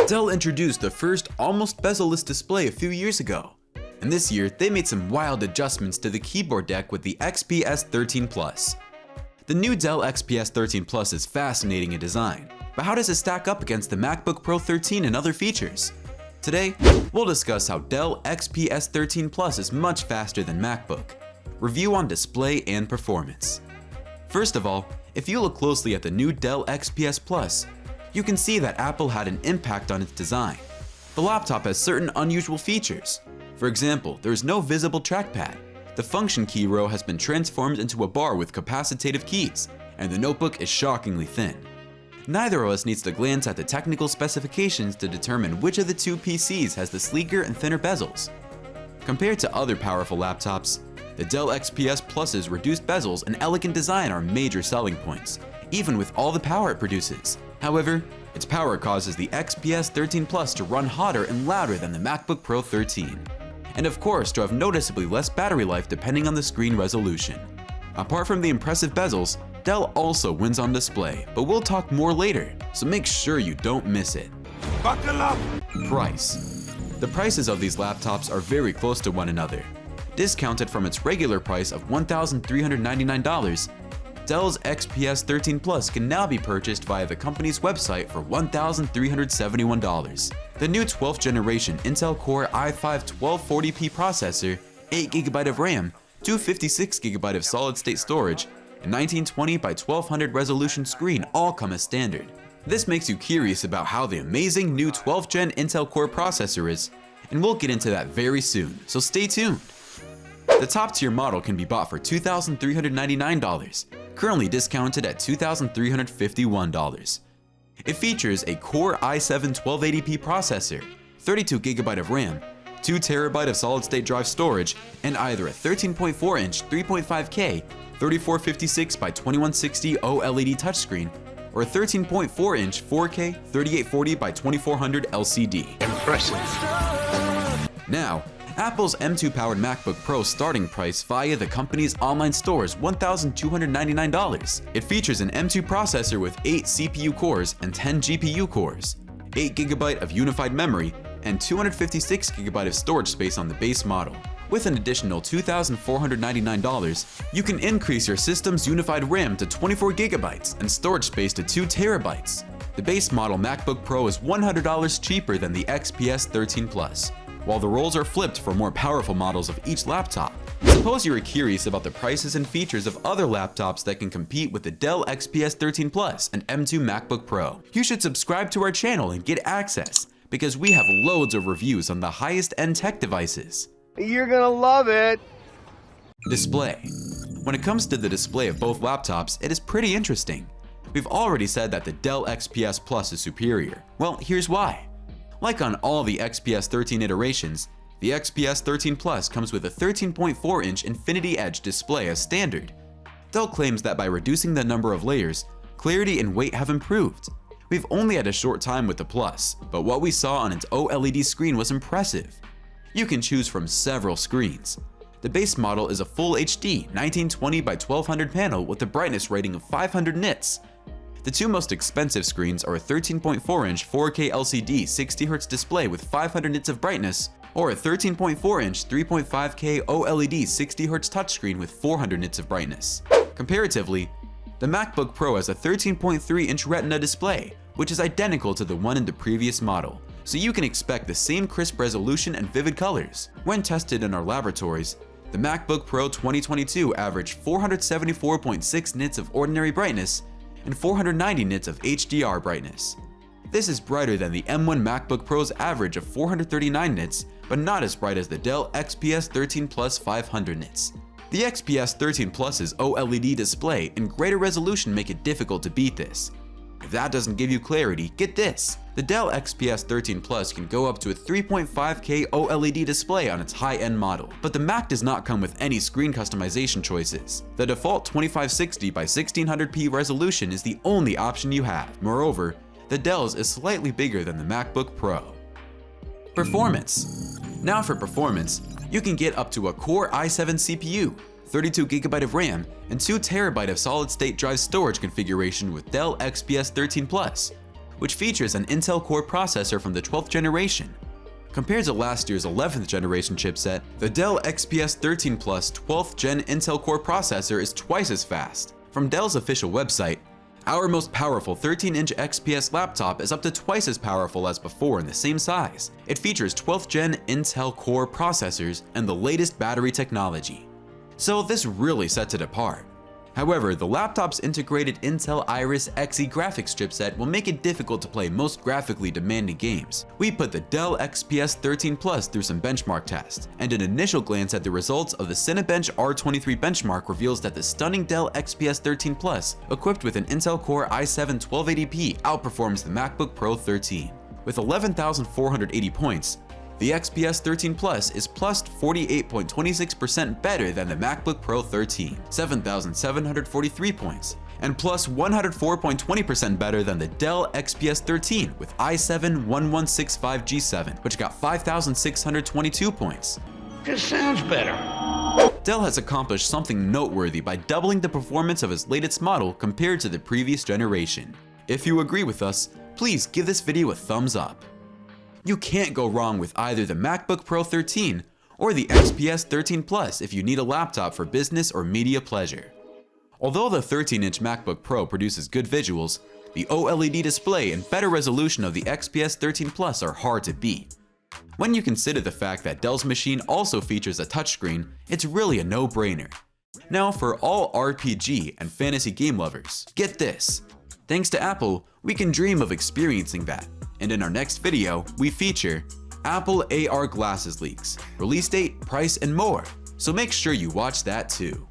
Dell introduced the first almost bezel-less display a few years ago, and this year they made some wild adjustments to the keyboard deck with the XPS13 Plus. The new Dell XPS13 Plus is fascinating in design, but how does it stack up against the MacBook Pro 13 and other features? Today, we'll discuss how Dell XPS13 Plus is much faster than MacBook, review on display and performance. First of all, if you look closely at the new Dell XPS Plus, you can see that Apple had an impact on its design. The laptop has certain unusual features. For example, there is no visible trackpad. The function key row has been transformed into a bar with capacitive keys, and the notebook is shockingly thin. Neither of us needs to glance at the technical specifications to determine which of the two PCs has the sleeker and thinner bezels. Compared to other powerful laptops, the Dell XPS Plus's reduced bezels and elegant design are major selling points, even with all the power it produces. However, its power causes the XPS13 Plus to run hotter and louder than the MacBook Pro 13, and of course to have noticeably less battery life depending on the screen resolution. Apart from the impressive bezels, Dell also wins on display, but we'll talk more later, so make sure you don't miss it. Buckle up! Price. The prices of these laptops are very close to one another. Discounted from its regular price of $1,399, Dell's XPS13 Plus can now be purchased via the company's website for $1,371. The new 12th generation Intel Core i5-1240p processor, 8GB of RAM, 256GB of solid-state storage, and 1920 by 1200 resolution screen all come as standard. This makes you curious about how the amazing new 12th gen Intel Core processor is, and we'll get into that very soon, so stay tuned. The top tier model can be bought for $2,399, currently discounted at $2,351. It features a Core i7-1280p processor, 32GB of RAM, 2TB of solid-state drive storage, and either a 13.4-inch 3.5K 3456 by 2160 OLED touchscreen or a 13.4-inch 4K 3840 by 2400 LCD. Impressive. Now, Apple's M2-powered MacBook Pro starting price via the company's online store is $1,299. It features an M2 processor with 8 CPU cores and 10 GPU cores, 8GB of unified memory, and 256GB of storage space on the base model. With an additional $2,499, you can increase your system's unified RAM to 24GB and storage space to 2TB. The base model MacBook Pro is $100 cheaper than the XPS13 Plus, while the roles are flipped for more powerful models of each laptop. Suppose you are curious about the prices and features of other laptops that can compete with the Dell XPS13 Plus and M2 MacBook Pro. You should subscribe to our channel and get access, because we have loads of reviews on the highest end tech devices. You're gonna love it! Display. When it comes to the display of both laptops, it is pretty interesting. We've already said that the Dell XPS Plus is superior. Well, here's why. Like on all the XPS 13 iterations, the XPS 13 Plus comes with a 13.4-inch Infinity Edge display as standard. Dell claims that by reducing the number of layers, clarity and weight have improved. We've only had a short time with the Plus, but what we saw on its OLED screen was impressive. You can choose from several screens. The base model is a full HD 1920 by 1200 panel with a brightness rating of 500 nits. The two most expensive screens are a 13.4-inch 4K LCD 60Hz display with 500 nits of brightness, or a 13.4-inch 3.5K OLED 60Hz touchscreen with 400 nits of brightness. Comparatively, the MacBook Pro has a 13.3-inch Retina display, which is identical to the one in the previous model, so you can expect the same crisp resolution and vivid colors. When tested in our laboratories, the MacBook Pro 2022 averaged 474.6 nits of ordinary brightness and 490 nits of HDR brightness. This is brighter than the M1 MacBook Pro's average of 439 nits, but not as bright as the Dell XPS 13 Plus 500 nits. The XPS 13 Plus's OLED display and greater resolution make it difficult to beat this. If that doesn't give you clarity, get this. The Dell XPS 13 Plus can go up to a 3.5K OLED display on its high-end model, but the Mac does not come with any screen customization choices. The default 2560 by 1600p resolution is the only option you have. Moreover, the Dell's is slightly bigger than the MacBook Pro. Performance. Now for performance, you can get up to a Core i7 CPU, 32GB of RAM, and 2TB of solid-state drive storage configuration with Dell XPS13 Plus, which features an Intel Core processor from the 12th generation. Compared to last year's 11th generation chipset, the Dell XPS13 Plus 12th Gen Intel Core processor is twice as fast. From Dell's official website, our most powerful 13-inch XPS laptop is up to twice as powerful as before in the same size. It features 12th Gen Intel Core processors and the latest battery technology. So this really sets it apart. However, the laptop's integrated Intel Iris Xe graphics chipset will make it difficult to play most graphically demanding games. We put the Dell XPS13 Plus through some benchmark tests, and an initial glance at the results of the Cinebench R23 benchmark reveals that the stunning Dell XPS13 Plus, equipped with an Intel Core i7 1280p, outperforms the MacBook Pro 13. With 11,480 points, the XPS 13 Plus is plus 48.26% better than the MacBook Pro 13, 7,743 points, and plus 104.20% better than the Dell XPS 13 with i7-1165G7, which got 5,622 points. Just sounds better. Dell has accomplished something noteworthy by doubling the performance of its latest model compared to the previous generation. If you agree with us, please give this video a thumbs up. You can't go wrong with either the MacBook Pro 13 or the XPS 13 Plus if you need a laptop for business or media pleasure. Although the 13-inch MacBook Pro produces good visuals, the OLED display and better resolution of the XPS 13 Plus are hard to beat. When you consider the fact that Dell's machine also features a touchscreen, it's really a no-brainer. Now for all RPG and fantasy game lovers, get this! Thanks to Apple, we can dream of experiencing that. And in our next video, we feature Apple AR glasses leaks, release date, price, and more. So make sure you watch that too.